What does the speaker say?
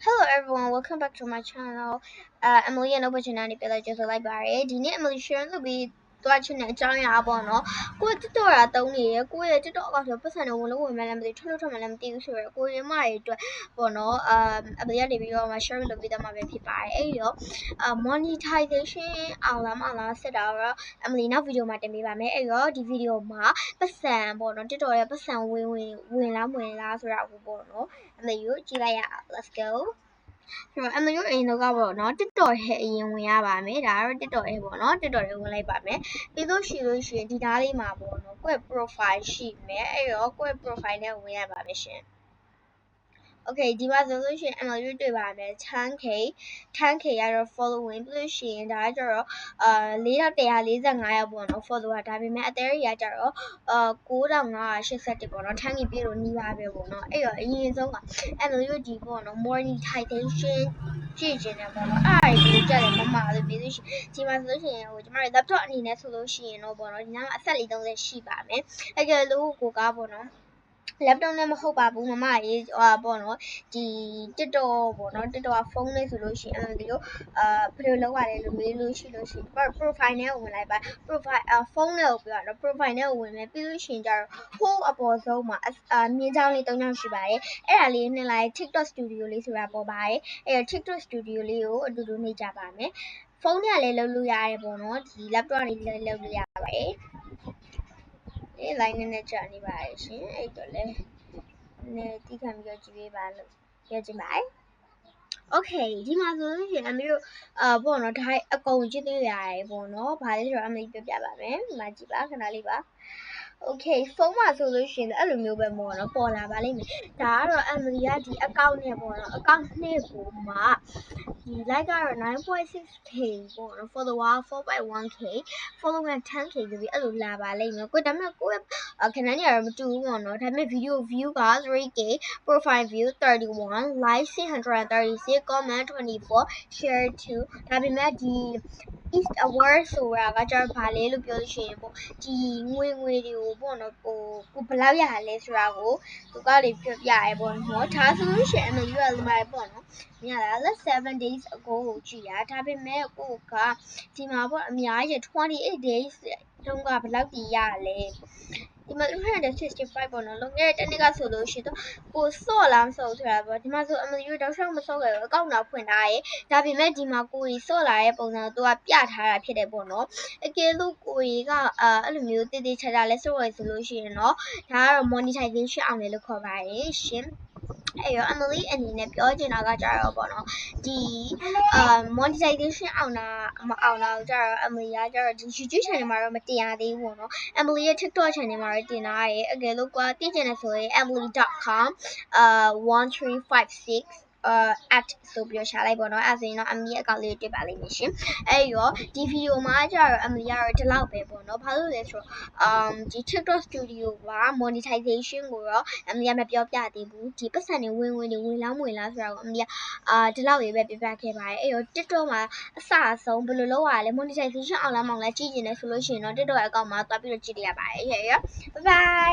Hello everyone, welcome back to my channel. Emily and opportunity pela just like bare. Dini Emily share the be သွားချင်တဲ့အကြောင်းအရာပေါ့နော်ကိုတက်တော့တာတုံးနေရကိုရဲ့တက်တော့အောက်ဆိုပတ်စံတော့ဝင်လို့ဝင်မှလည်းမသိထွက်မှလည်းမသိဘူးဆိုတော့ကိုရမရဲ့အတွက်ပေါ့နော်အပရနေပြီးတော့မှ share လုပ်ပေးတတ်မှာပဲဖြစ်ပါတယ်အဲ့တော့monetization အောင်လားဆက်တာတော့ Emily နောက်ဗီဒီယိုမှာတင်ပေးပါမယ်အဲ့တော့ဒီဗီဒီယိုမှာပတ်စံပေါ့နော်တက်တော့ရဲ့ပတ်စံဝင်လားဆိုတာကိုပေါ့နော် Emily ကိုကြည့်လိုက်ရအောင် let's go ဆိုတော့ Emily တို့အိမ်တော့ကပေါ့နော် TikTok ဟဲ့အရင်ဝင်ရပါမယ်ဒါကတော့ TikTok ဟဲ့ပေါ့နော် TikTok ဟဲ့ဝင်လိုက်ပါမယ်ပြီးလို့ရှိရင်ဒီသားလေးမှာပေါ့နော်ကိုယ့် profile ရှိမယ်အဲ့တော့ကိုယ့် profile နဲ့ဝင်ရပါမယ်ရှင်Okay ဒီမှာဆိုလို့ရှိရင် Emily တို့တွေ့ပါမယ် 10k ရတော့ following ပြီးလို့ရှိရင်ဒါကကျတော့4145ရောက်ပေါ့နော် follower ဒါပေမဲ့အသေးရကြတော့9581ပေါ့နော် 10k ပြည့်လို့နီးပါပဲပေါ့နော်အဲ့တော့အရင်ဆုံးက Emily တို့ဒီပေါ့နော် monetization ကြည့်ကျင်တယ်ပေါ့နော်အဲ့ဒါကိုကြက်တယ်မမလို့ပြီးလို့ရှိရင်ဒီမှာဆိုလို့ရှိရင်ကျမတို့ laptop အနေနဲ့ဆိုလို့ရှိရင်တော့ပေါ့နော်ဒီနားမှာအဆက်လေး30ရှိပါမယ်အဲ့ကလို့ကိုကပေါ့နော်laptop နဲ့မဟုတ်ပါဘူးမမရေးပေါ့နော်ဒီ TikTok ပေါ့နော် TikTok ကဖုန်းလေးဆိုလို့ရှိရင်ဒီလိုဘယ်လိုလုပ်ရလဲလို့မေးလို့ရှိရင် profile နဲ့ဝင်လိုက်ပါ profile ဖုန်းနဲ့ကိုပြောတော့ profile နဲ့ဝင်မယ်ပြီးလို့ရှိရင်ကျတော့ whole အပေါ်ဆုံးမှာမြင်းချောင်းလေး၃ချောင်းရှိပါတယ်အဲ့ဒါလေးနဲ့လိုက် TikTok studio လေးဆိုတာပေါ်ပါတယ်အဲ့တော့ TikTok studio လေးကိုအတူတူနှိပ်ကြပါမယ်ဖုန်းနဲ့လည်းလုပ်လို့ရတယ်ပေါ့နော်ဒီ laptop နဲ့လည်းလုပ်လို့ရပါတယ်line နဲ့ကြာနေပါရဲ့ရှင်အဲ့တော့လည်းနည်းတိခံပြီးတော့ကြည့်ပေးပါလို့ပြောချင်ပါတယ် Okay ဒီမှာဆိုလို့ရှိရင်အမေတို့ပေါ့နော်ဒါအကုန်ကြည့်သေးရတယ်ပေါ့နော်ဘာလဲဆိုတော့အမေပြပြပါမယ်ဒီမှာကြည့်ပါခဏလေးပါOkay ဖုန်းမှာဆိုလို့ရှိရင်အဲ့လိုမျိုးပဲပေါ့နော်ပေါ်လာပါလိမ့်မယ်ဒါကတော့ Emily ကဒီ account နဲ့ပေါ့နော် account နဲ့ကိုမှဒီ like ကတော့ 9.6k ပေါ့နော် follower 4.1k follower 10k ဆိုပြီးအဲ့လိုလာပါလိမ့်မယ်ကိုဒါပေမဲ့ကိုခဏနေရမတူဘူးပေါ့နော်ဒါပေမဲ့ video view က 3k profile view 31 like 636 comment 24 share 2ဒါပေမဲ့ဒီ East Award ဆိုတာကကျတော့ဗာလဲလို့ပြောလို့ရှိရင်ပေါ့ဒီငွေတွေကိုပေါ့နော်ကိုဘယ်လောက်ရလဲဆိုတာကိုသူကလေပြပြရဲပေါ့နော်ဒါဆိုလို့ရှိရင် Emily ကလည်းမှာပေါ့နော်မြင်လား 7 days ago ကိုကြည့်ရဒါပေမဲ့ကိုကဒီမှာပေါ့အများကြီး28 days တုန်းကဘယ်လောက်တည်ရလဲဒီမှာ265ပေါ့နော်လုံခဲ့တဲ့တနေ့ကဆိုလို့ရှိရင်ကိုစော့လားမစော့ဆိုတာပေါ့ဒီမှာဆို Emily တို့တောက်လျှောက်မစော့ခဲ့ဘူးအကောင့်တော့ဖွင့်ထားရဲဒါပေမဲ့ဒီမှာကိုကြီးစော့လာတဲ့ပုံစံကိုသူကပြထားတာဖြစ်တယ်ပေါ့နော်အကယ်လို့ကိုကြီးကအဲ့လိုမျိုးတေးသေးချာချာလဲစော့ရဆိုလို့ရှိရင်တော့ဒါကတော့ monetization အောင်တယ်လို့ခေါ်ပါတယ်ရှင်အဲ့တော့ Emily အနေနဲ့ပြောချင်တာကကြတော့ပေါ့နော်ဒီ monetization အောင်တာမအောင်တာကြတော့ Emily ကကြတော့ဒီ YouTube channel မှာတော့မတင်ရသေးဘူးပေါ့နော် Emily ရဲ့ TikTok channel မှာတော့တင်ထားရဲအကယ်လို့ကတင်ချင်တယ်ဆိုရင် emily.com 1356 at ဆိုပြီးတော့ရှာလိုက်ပေါ့နော်အဲ့ဆိုရင်တော့ Emily ရဲ့ account လေးတွေ့ပါလိမ့်မယ်ရှင်အဲ့ရောဒီဗီဒီယိုမှာကျတော့ Emily ကတော့ဒီလောက်ပဲပေါ့နော်ဘာလို့လဲဆိုတော့ဒီ TikTok studio က monetization ကိုတော့ Emily မပြောပြသေးဘူးဒီပတ်စံတွေဝင်လားဆိုတာကို Emily ဒီလောက်ပဲပြပြခဲ့ပါတယ်အဲ့ရော TikTok မှာအစအဆုံးဘယ်လိုလုပ်ရလဲ monetization အောင်လားမောင်လားကြည့်နေတယ်ဆိုလို့ရှိရင်တော့ TikTok account မှာသွားပြီးတော့ကြည့်ရပါတယ်ရဲ့ bye bye